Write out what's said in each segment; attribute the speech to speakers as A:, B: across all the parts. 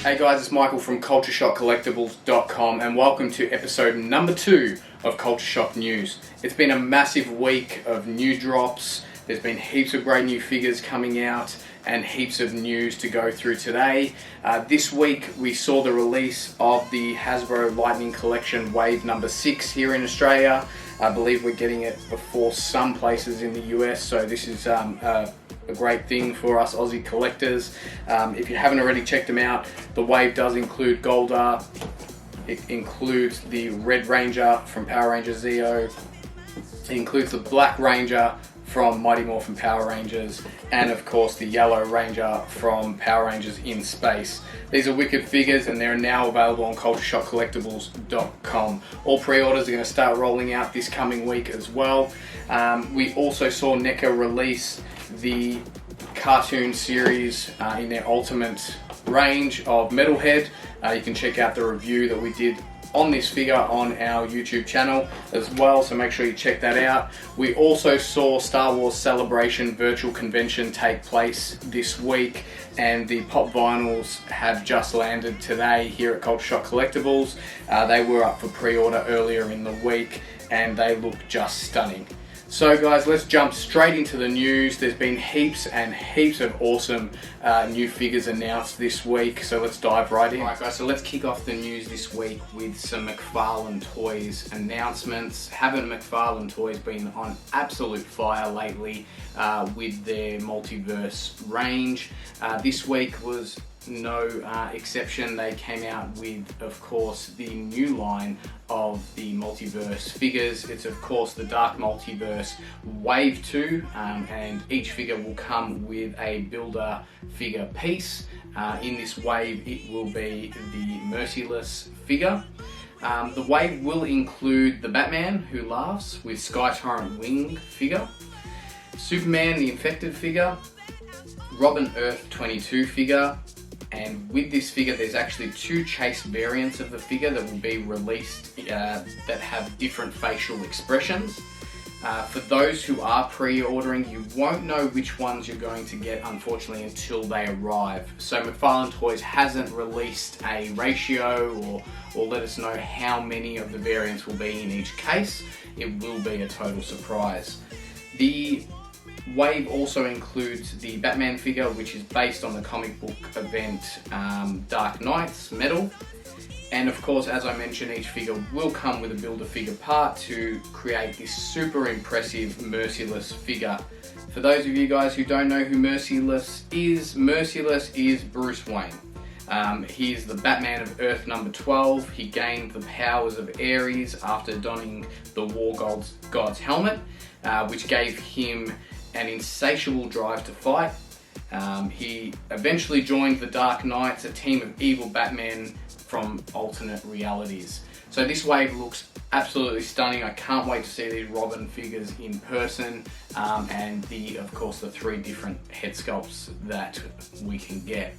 A: Hey guys, it's Michael from CultureShockCollectibles.com and welcome to episode number 2 of Culture Shock News. It's been a massive week of new drops. There's been heaps of great new figures coming out and heaps of news to go through today. This week we saw the release of the Hasbro Lightning Collection Wave number 6 here in Australia. I believe we're getting it before some places in the US, so this is a great thing for us Aussie collectors. If you haven't already checked them out, the wave does include Goldar. It includes the Red Ranger from Power Rangers Zeo. It includes the Black Ranger from Mighty Morphin Power Rangers, and of course the Yellow Ranger from Power Rangers in Space. These are wicked figures and they're now available on CultureShockCollectibles.com. All pre-orders are going to start rolling out this coming week as well. We also saw Neca release the cartoon series in their ultimate range of Metalhead. You can check out the review that we did on this figure on our YouTube channel as well, so make sure you check that out. We also saw Star Wars Celebration virtual convention take place this week, and the pop vinyls have just landed today here at Culture Shock Collectibles. They were up for pre-order earlier in the week and they look just stunning. So guys, let's jump straight into the news. There's been heaps and heaps of awesome new figures announced this week, so let's dive right in. Alright guys, so let's kick off the news this week with some McFarlane Toys announcements. Haven't McFarlane Toys been on absolute fire lately with their Multiverse range? This week was no exception. They came out with, of course, the new line of the Multiverse figures. It's of course the Dark Multiverse Wave 2, and each figure will come with a builder figure piece. In this wave it will be the Merciless figure. The wave will include the Batman Who Laughs with Sky Torrent Wing figure, Superman the Infected figure, Robin Earth 22 figure, and with this figure there's actually 2 chase variants of the figure that will be released that have different facial expressions. For those who are pre-ordering, you won't know which ones you're going to get, unfortunately, until they arrive. So McFarlane Toys hasn't released a ratio or let us know how many of the variants will be in each case. It will be a total surprise. The wave also includes the Batman figure, which is based on the comic book event Dark Knight's metal. And of course, as I mentioned, each figure will come with a builder figure part to create this super impressive Merciless figure. For those of you guys who don't know who Merciless is Bruce Wayne. He's the Batman of Earth number 12. He gained the powers of Ares after donning the War God's helmet, which gave him an insatiable drive to fight. He eventually joined the Dark Knights, a team of evil Batmen from alternate realities. So this wave looks absolutely stunning. I can't wait to see these Robin figures in person, and of course the 3 different head sculpts that we can get.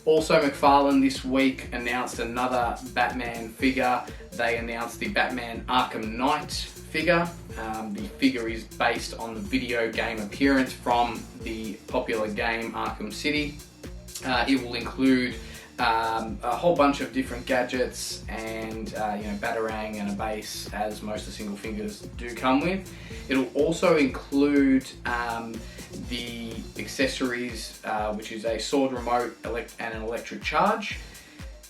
A: Also, McFarlane this week announced another Batman figure. They announced the Batman Arkham Knight figure. The figure is based on the video game appearance from the popular game Arkham City. It will include a whole bunch of different gadgets and Batarang and a base, as most of the single figures do come with. It'll also include the accessories, which is a sword remote and an electric charge.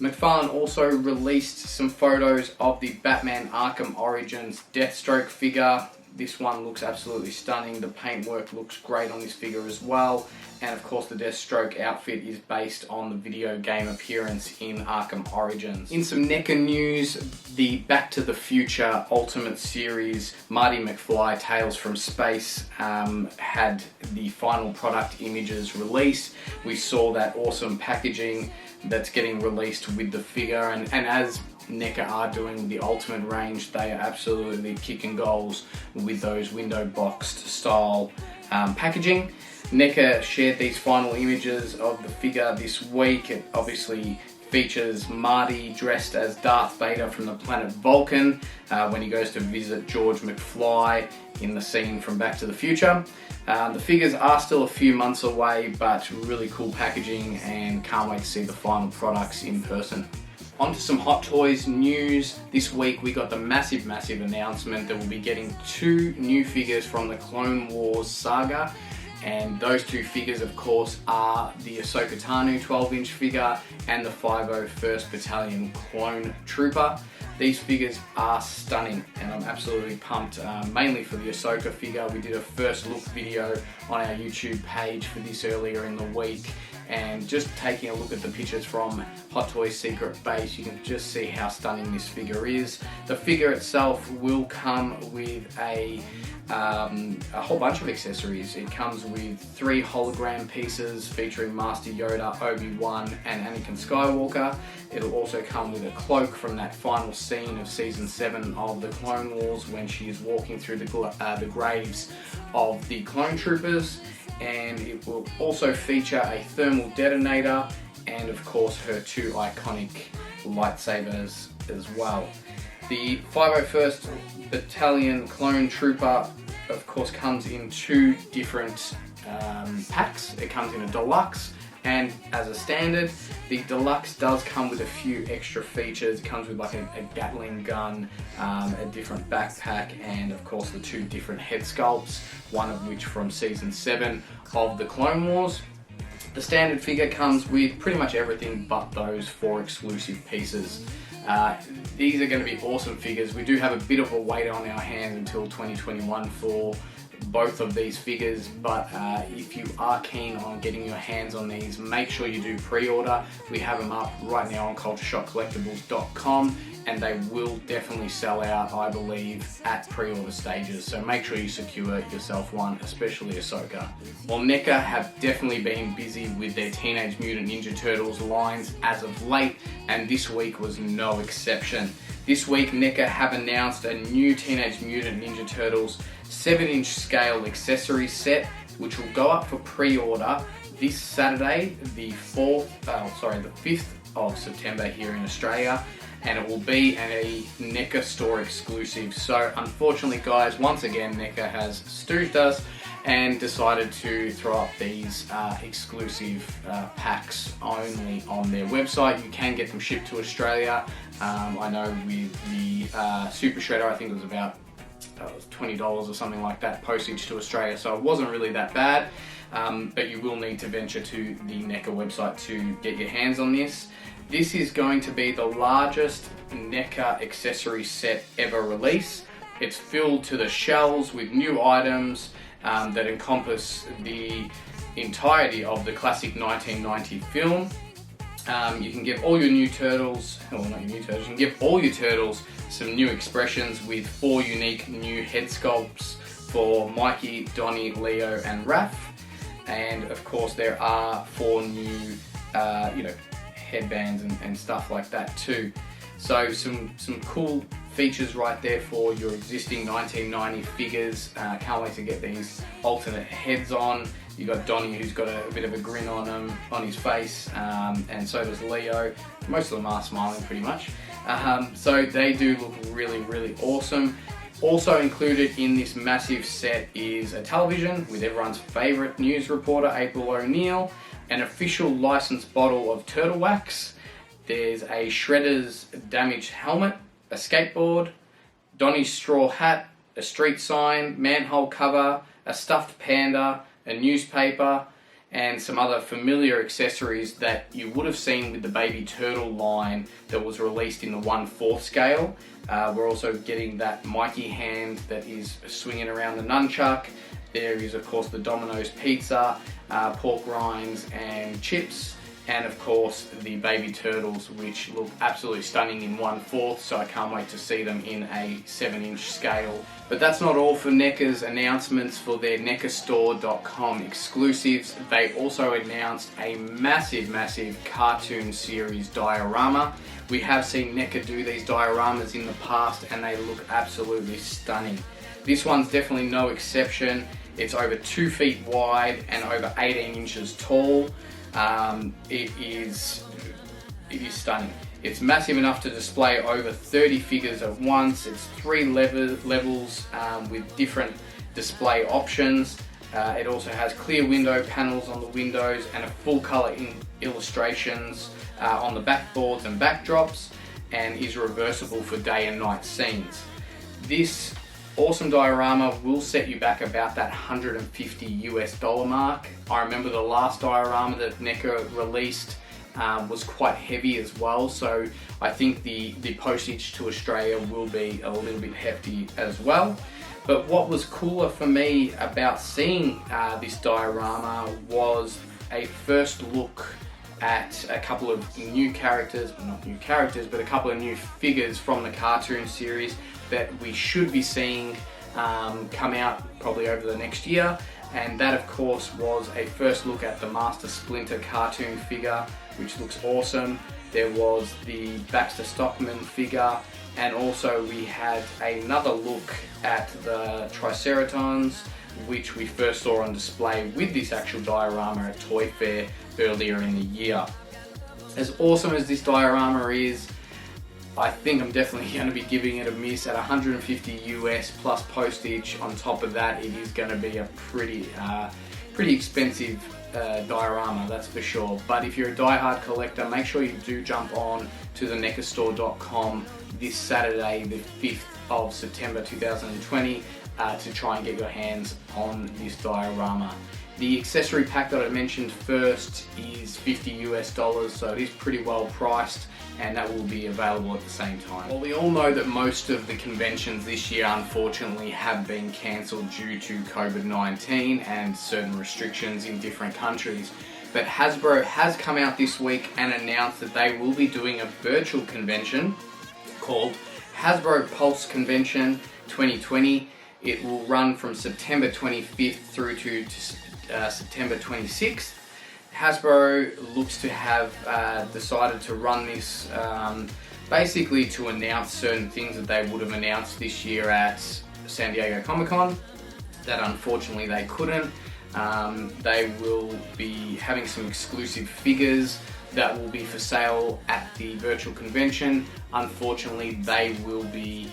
A: McFarlane also released some photos of the Batman Arkham Origins Deathstroke figure. This one looks absolutely stunning. The paintwork looks great on this figure as well. And of course the Deathstroke outfit is based on the video game appearance in Arkham Origins. In some Neca news, the Back to the Future Ultimate Series Marty McFly Tales from Space had the final product images released. We saw that awesome packaging that's getting released with the figure, and as Neca are doing the ultimate range, they are absolutely kicking goals with those window boxed style packaging. Neca shared these final images of the figure this week. It obviously features Marty dressed as Darth Vader from the planet Vulcan when he goes to visit George McFly in the scene from Back to the Future. The figures are still a few months away, but really cool packaging, and can't wait to see the final products in person. On to some Hot Toys news. This week we got the massive announcement that we'll be getting 2 new figures from the Clone Wars saga. And those 2 figures, of course, are the Ahsoka Tano 12-inch figure and the 501st Battalion Clone Trooper. These figures are stunning, and I'm absolutely pumped, mainly for the Ahsoka figure. We did a first look video on our YouTube page for this earlier in the week, and just taking a look at the pictures from Hot Toys Secret Base, you can just see how stunning this figure is. The figure itself will come with a whole bunch of accessories. It comes with 3 hologram pieces featuring Master Yoda, Obi-Wan and Anakin Skywalker. It'll also come with a cloak from that final scene of Season 7 of the Clone Wars when she is walking through the graves of the clone troopers. And it will also feature a thermal detonator and of course her 2 iconic lightsabers as well. The 501st Battalion Clone Trooper of course comes in 2 different packs. It comes in a deluxe and as a standard. The deluxe does come with a few extra features. It comes with like a Gatling gun, a different backpack, and of course the 2 different head sculpts, one of which from Season 7 of the Clone Wars. The standard figure comes with pretty much everything but those 4 exclusive pieces. These are going to be awesome figures. We do have a bit of a wait on our hands until 2021 for both of these figures, but if you are keen on getting your hands on these, make sure you do pre-order. We have them up right now on cultureshockcollectibles.com, and they will definitely sell out, I believe, at pre-order stages, so make sure you secure yourself one, especially Ahsoka. Well, Neca have definitely been busy with their Teenage Mutant Ninja Turtles lines as of late, and this week was no exception. This week, Neca have announced a new Teenage Mutant Ninja Turtles 7-inch scale accessory set, which will go up for pre-order this Saturday, the 5th of September here in Australia, and it will be a Neca store exclusive. So unfortunately guys, once again Neca has stooged us and decided to throw up these exclusive packs only on their website. You can get them shipped to Australia. I know with the Super Shredder, I think it was about $20 or something like that postage to Australia, so it wasn't really that bad, but you will need to venture to the Neca website to get your hands on this. This is going to be the largest Neca accessory set ever released. It's filled to the shelves with new items that encompass the entirety of the classic 1990 film. You can give all your new turtles, well not your new turtles, you can give all your turtles some new expressions with 4 unique new head sculpts for Mikey, Donnie, Leo and Raph. And of course there are 4 new headbands and stuff like that too. So some cool features right there for your existing 1990 figures. Can't wait to get these alternate heads on. You got Donnie, who's got a bit of a grin on his face, and so does Leo. Most of them are smiling pretty much. So they do look really awesome. Also included in this massive set is a television with everyone's favourite news reporter April O'Neil, an official licensed bottle of turtle wax. There's a Shredder's damaged helmet, a skateboard, Donnie's straw hat, a street sign, manhole cover, a stuffed panda, a newspaper, and some other familiar accessories that you would have seen with the Baby Turtle line that was released in the 1/4 scale. We're also getting that Mikey hand that is swinging around the nunchuck. There is of course the Domino's pizza, pork rinds and chips, and of course the Baby Turtles, which look absolutely stunning in 1/4, so I can't wait to see them in a 7-inch scale. But that's not all for Neca's announcements for their necastore.com exclusives. They also announced a massive cartoon series diorama. We have seen Neca do these dioramas in the past and they look absolutely stunning. This one's definitely no exception. It's over 2 feet is stunning. It's massive enough to display over 30 figures at once. It's 3 levels with different display options. It also has clear window panels on the windows and a full color illustrations on the backboards and backdrops, and is reversible for day and night scenes. This awesome diorama will set you back about that $150 mark. I remember the last diorama that Neca released was quite heavy as well, so I think the postage to Australia will be a little bit hefty as well. But what was cooler for me about seeing this diorama was a first look at a couple of new characters, not new characters, but a couple of new figures from the cartoon series that we should be seeing come out probably over the next year. And that of course was a first look at the Master Splinter cartoon figure, which looks awesome. There was the Baxter Stockman figure, and also we had another look at the Triceratons, which we first saw on display with this actual diorama at Toy Fair earlier in the year. As awesome as this diorama is, I think I'm definitely going to be giving it a miss at $150 US plus postage. On top of that, it is going to be a pretty expensive diorama, that's for sure. But if you're a die-hard collector, make sure you do jump on to the necastore.com this Saturday, the 5th of September 2020, to try and get your hands on this diorama. The accessory pack that I mentioned first is $50 US, so it is pretty well priced, and that will be available at the same time. Well, we all know that most of the conventions this year unfortunately have been cancelled due to COVID-19 and certain restrictions in different countries. But Hasbro has come out this week and announced that they will be doing a virtual convention called Hasbro Pulse Convention 2020. It will run from September 25th through to September 26th. Hasbro looks to have decided to run this basically to announce certain things that they would have announced this year at San Diego Comic-Con that unfortunately they couldn't. They will be having some exclusive figures that will be for sale at the virtual convention. Unfortunately, they will be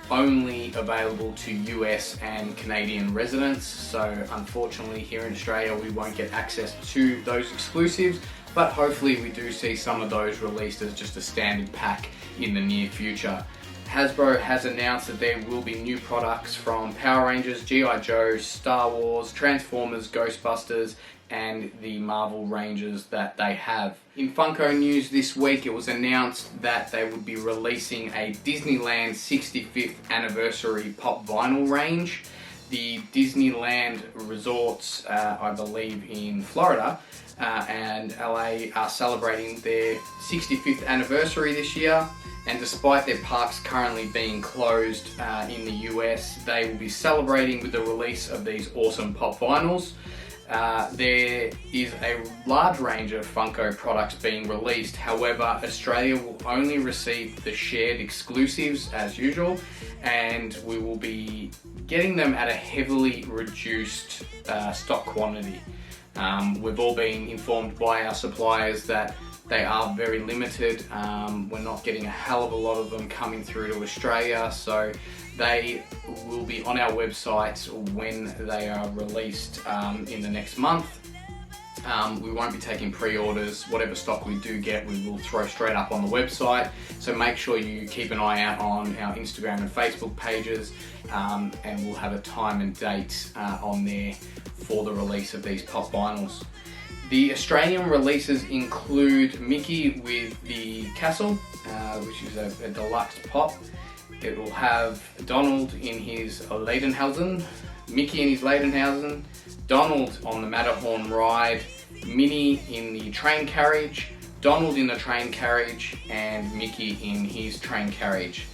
A: only available to US and Canadian residents, so unfortunately here in Australia we won't get access to those exclusives, but hopefully we do see some of those released as just a standard pack in the near future. Hasbro has announced that there will be new products from Power Rangers, G.I. Joe, Star Wars, Transformers, Ghostbusters, and the Marvel Rangers that they have. In Funko news this week, it was announced that they would be releasing a Disneyland 65th anniversary pop vinyl range. The Disneyland resorts, I believe in Florida and LA, are celebrating their 65th anniversary this year. And despite their parks currently being closed in the US, they will be celebrating with the release of these awesome pop vinyls. There is a large range of Funko products being released. However, Australia will only receive the shared exclusives as usual, and we will be getting them at a heavily reduced stock quantity. We've all been informed by our suppliers that they are very limited. We're not getting a hell of a lot of them coming through to Australia, so they will be on our website when they are released in the next month. We won't be taking pre-orders. Whatever stock we do get, we will throw straight up on the website. So make sure you keep an eye out on our Instagram and Facebook pages, and we'll have a time and date on there for the release of these pop vinyls. The Australian releases include Mickey with the Castle, which is a deluxe pop. It will have Donald in his Lederhosen, Mickey in his Lederhosen, Donald on the Matterhorn ride, Minnie in the train carriage, Donald in the train carriage, and Mickey in his train carriage.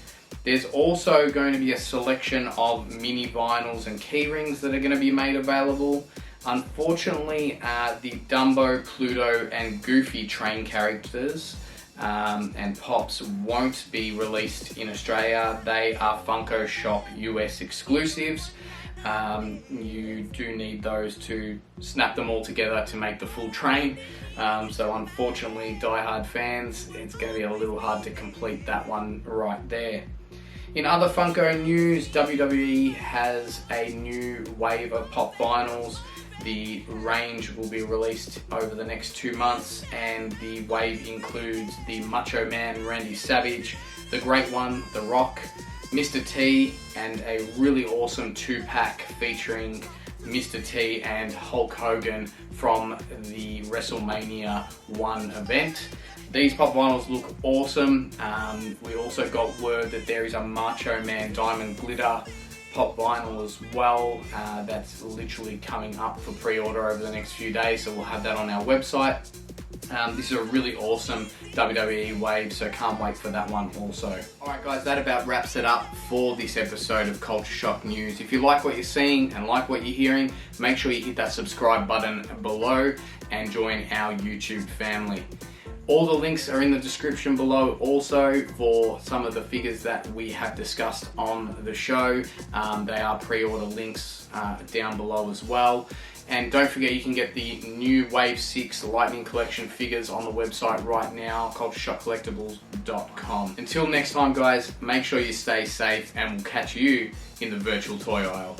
A: There's also going to be a selection of mini vinyls and keyrings that are going to be made available. Unfortunately, the Dumbo, Pluto, and Goofy train characters and pops won't be released in Australia. They are Funko Shop US exclusives. You do need those to snap them all together to make the full train. So unfortunately, diehard fans, it's going to be a little hard to complete that one right there. In other Funko news, WWE has a new wave of pop vinyls. The range will be released over the next 2 months, and the wave includes the Macho Man Randy Savage, the Great One, The Rock, Mr. T, and a really awesome 2-pack featuring Mr. T and Hulk Hogan from the WrestleMania 1 event. These pop vinyls look awesome. We also got word that there is a Macho Man Diamond Glitter pop vinyl as well. That's literally coming up for pre-order over the next few days, so we'll have that on our website. This is a really awesome WWE wave, so can't wait for that one also. Alright guys, that about wraps it up for this episode of Culture Shock News. If you like what you're seeing and like what you're hearing, make sure you hit that subscribe button below and join our YouTube family. All the links are in the description below also for some of the figures that we have discussed on the show. They are pre-order links down below as well. And don't forget, you can get the new Wave 6 Lightning Collection figures on the website right now, cultureshockcollectibles.com. Until next time guys, make sure you stay safe and we'll catch you in the virtual toy aisle.